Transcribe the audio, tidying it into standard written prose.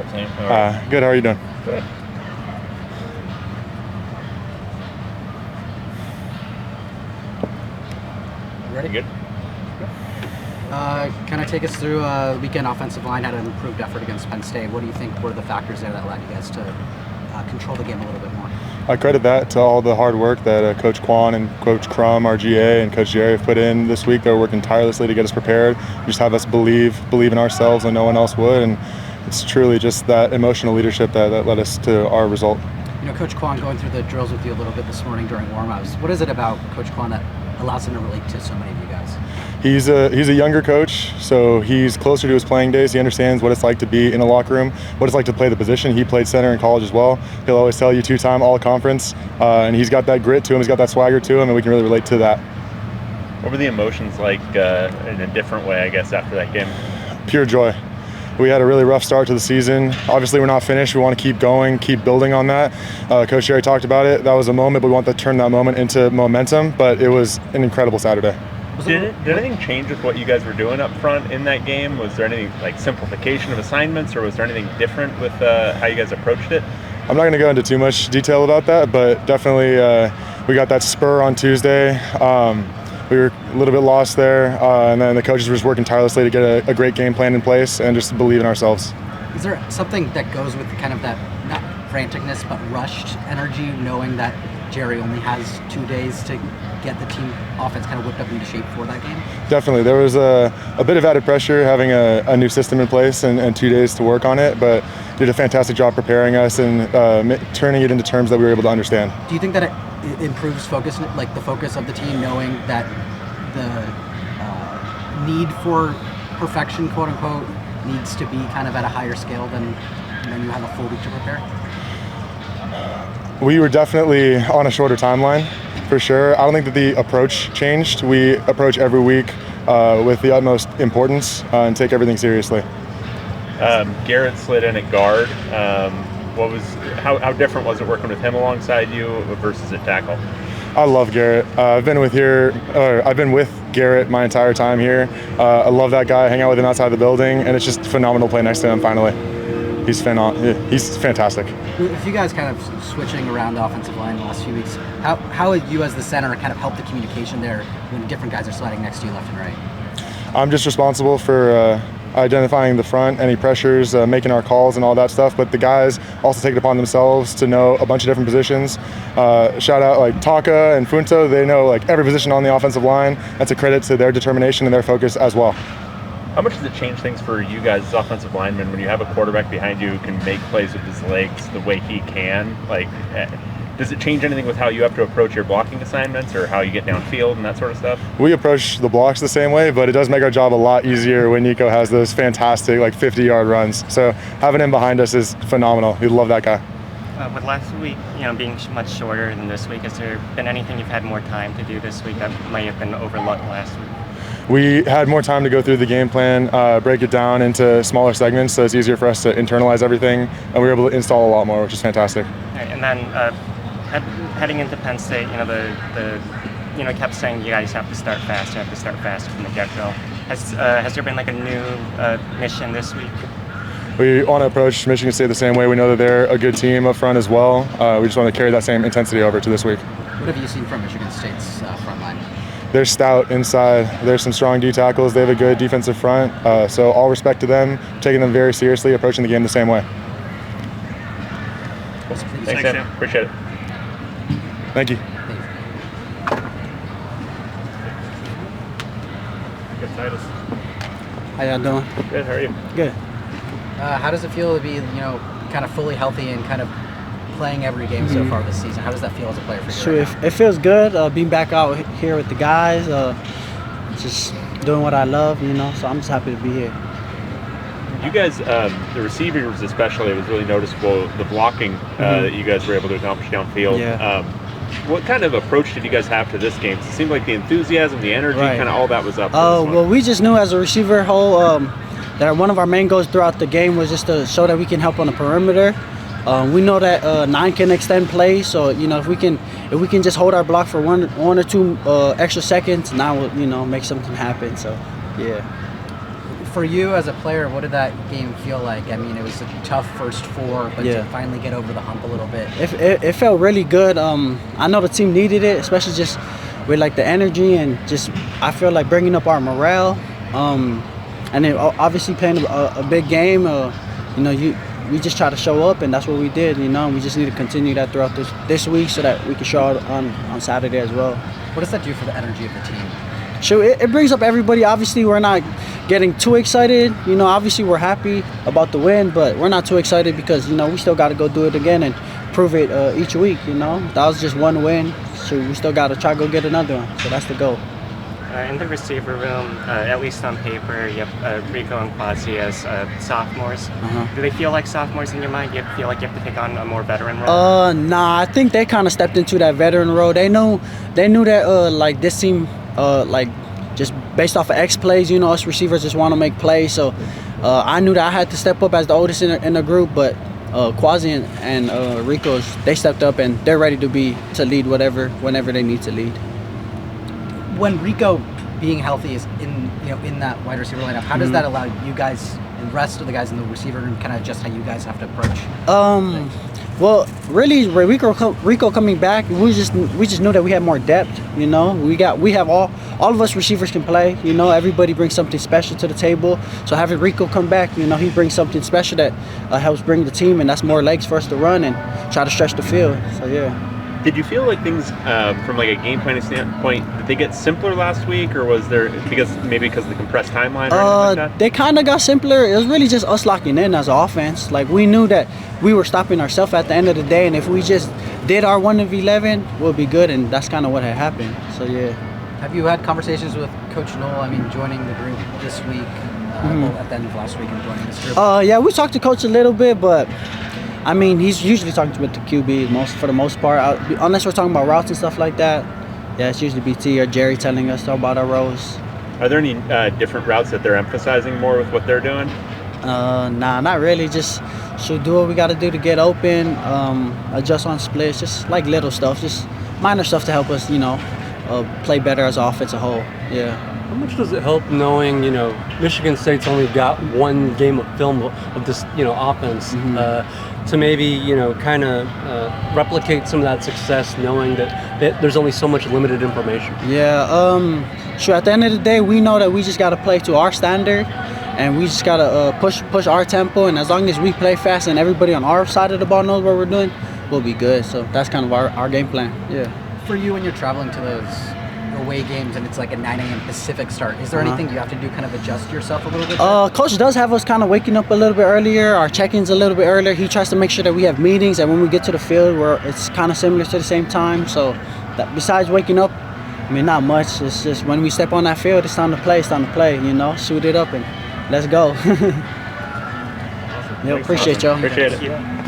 football team. Good. How are you doing? Good. Ready? Good. Kind of take us through weekend offensive line had an improved effort against Penn State. What do you think were the factors there that allowed you guys to control the game a little bit more? I credit that to all the hard work that Coach Kwan and Coach Crum, our GA, and Coach Jerry have put in this week. They're working tirelessly to get us prepared, just have us believe in ourselves when no one else would. And it's truly just that emotional leadership that led us to our result. You know, Coach Kwan going through the drills with you a little bit this morning during warm-ups. What is it about Coach Kwan that allows him to relate to so many of you guys? He's a younger coach, so he's closer to his playing days. He understands what it's like to be in a locker room, what it's like to play the position. He played center in college as well. He'll always tell you 2-time all-conference, and he's got that grit to him. He's got that swagger to him, and we can really relate to that. What were the emotions like in a different way, I guess, after that game? Pure joy. We had a really rough start to the season. Obviously, we're not finished. We want to keep going, keep building on that. Coach Jerry talked about it. That was a moment, but we want to turn that moment into momentum. But it was an incredible Saturday. Did anything change with what you guys were doing up front in that game? Was there any simplification of assignments, or was there anything different with how you guys approached it? I'm not going to go into too much detail about that, but definitely we got that spur on Tuesday. We were a little bit lost there, and then the coaches were just working tirelessly to get a great game plan in place and just believe in ourselves. Is there something that goes with kind of that, not franticness, but rushed energy, knowing that Jerry only has 2 days to get the team offense kind of whipped up into shape for that game? Definitely. There was a bit of added pressure having a new system in place and 2 days to work on it, but did a fantastic job preparing us and turning it into terms that we were able to understand. Do you think that it improves focus, like the focus of the team, knowing that the need for perfection, quote unquote, needs to be kind of at a higher scale than you have a full week to prepare? We were definitely on a shorter timeline, for sure. I don't think that the approach changed. We approach every week with the utmost importance and take everything seriously. Garrett slid in at guard. How different was it working with him alongside you versus at tackle? I love Garrett. I've been with Garrett my entire time here. I love that guy. I hang out with him outside the building, and it's just phenomenal to play next to him. Finally, he's fantastic. If you guys kind of switching around the offensive line the last few weeks, how would you as the center kind of help the communication there when different guys are sliding next to you left and right? I'm just responsible for identifying the front, any pressures, making our calls and all that stuff, but the guys also take it upon themselves to know a bunch of different positions. Shout out like Taka and Funto, they know like every position on the offensive line. That's a credit to their determination and their focus as well. How much does it change things for you guys as offensive linemen when you have a quarterback behind you who can make plays with his legs the way he can? Does it change anything with how you have to approach your blocking assignments or how you get downfield and that sort of stuff? We approach the blocks the same way, but it does make our job a lot easier when Nico has those fantastic 50-yard runs. So having him behind us is phenomenal. We love that guy. With last week, being much shorter than this week, has there been anything you've had more time to do this week that might have been overlooked last week? We had more time to go through the game plan, break it down into smaller segments, so it's easier for us to internalize everything, and we were able to install a lot more, which is fantastic. And then heading into Penn State, kept saying you guys have to start fast, from the get-go. Has there been a new mission this week? We want to approach Michigan State the same way. We know that they're a good team up front as well. We just want to carry that same intensity over to this week. What have you seen from Michigan State's front line? They're stout inside. There's some strong D tackles. They have a good defensive front. So all respect to them, taking them very seriously, approaching the game the same way. Thanks, Sam. Appreciate it. Thank you. Good, Titus. How y'all doing? Good. How are you? Good. How does it feel to be, kind of fully healthy and kind of playing every game so far this season? How does that feel as a player for you? Sure, it feels good being back out here with the guys, just doing what I love, so I'm just happy to be here. You guys, the receivers especially, it was really noticeable, the blocking that you guys were able to accomplish downfield. Yeah. What kind of approach did you guys have to this game? It seemed like the enthusiasm, the energy, kind of all that was up. Well, we just knew as a receiver that one of our main goals throughout the game was just to show that we can help on the perimeter. We know that 9 can extend plays, so if we can just hold our block for one or two extra seconds, now we'll make something happen. So yeah. For you as a player, what did that game feel like? I mean, it was a tough first 4, but to finally get over the hump a little bit. It felt really good. I know the team needed it, especially just with like the energy and just I feel like bringing up our morale. And then obviously playing a big game. We just try to show up, and that's what we did. And we just need to continue that throughout this week so that we can show out on Saturday as well. What does that do for the energy of the team? Sure, it brings up everybody. Obviously, we're not getting too excited. Obviously we're happy about the win, but we're not too excited because we still got to go do it again and prove it each week. That was just one win, so we still got to try to go get another one. So that's the goal. In the receiver room, at least on paper, you have Rico and Quasi as sophomores. Do they feel like sophomores in your mind? Do you feel like you have to take on a more veteran role? Nah, I think they kind of stepped into that veteran role. They knew that like this team, like just based off of X plays, us receivers just want to make plays. So I knew that I had to step up as the oldest in the group, but Quasi and Rico, they stepped up and they're ready to lead whenever they need to lead. When Rico being healthy is in that wide receiver lineup, how does that allow you guys and the rest of the guys in the receiver room kind of adjust how you guys have to approach? Well, really, Rico coming back, we just knew that we had more depth. We have all of us receivers can play. Everybody brings something special to the table. So having Rico come back, he brings something special that helps bring the team, and that's more legs for us to run and try to stretch the field. So yeah. Did you feel like things from like a game planning standpoint, did they get simpler last week, or was there because of the compressed timeline or anything like that? They kind of got simpler. It was really just us locking in as an offense. Like we knew that we were stopping ourselves at the end of the day, and if we just did our 1 of 11, we'll be good, and that's kind of what had happened. So yeah. Have you had conversations with Coach Noel? I mean, joining the group this week, at the end of last week, and joining this group. Yeah, we talked to Coach a little bit, but. I mean, he's usually talking with the QB for the most part. Unless we're talking about routes and stuff like that, yeah, it's usually BT or Jerry telling us about our roles. Are there any different routes that they're emphasizing more with what they're doing? Nah, not really. Just should do what we got to do to get open, adjust on splits, just like little stuff, just minor stuff to help us, play better as an offense as a whole. Yeah. How much does it help knowing, Michigan State's only got one game of film of this, offense to maybe, kind of replicate some of that success, knowing that there's only so much limited information? Yeah, sure. At the end of the day, we know that we just got to play to our standard, and we just got to push our tempo. And as long as we play fast and everybody on our side of the ball knows what we're doing, we'll be good. So that's kind of our game plan. Yeah. For you, when you're traveling to those away games and it's like a 9 a.m. Pacific start, is there anything you have to do, kind of adjust yourself a little bit? Coach does have us kind of waking up a little bit earlier, our check-ins a little bit earlier. He tries to make sure that we have meetings, and when we get to the field, it's kind of similar to the same time. So besides waking up, I mean, not much. It's just when we step on that field, it's time to play. Suit it up and let's go. Awesome. Appreciate y'all. Appreciate it.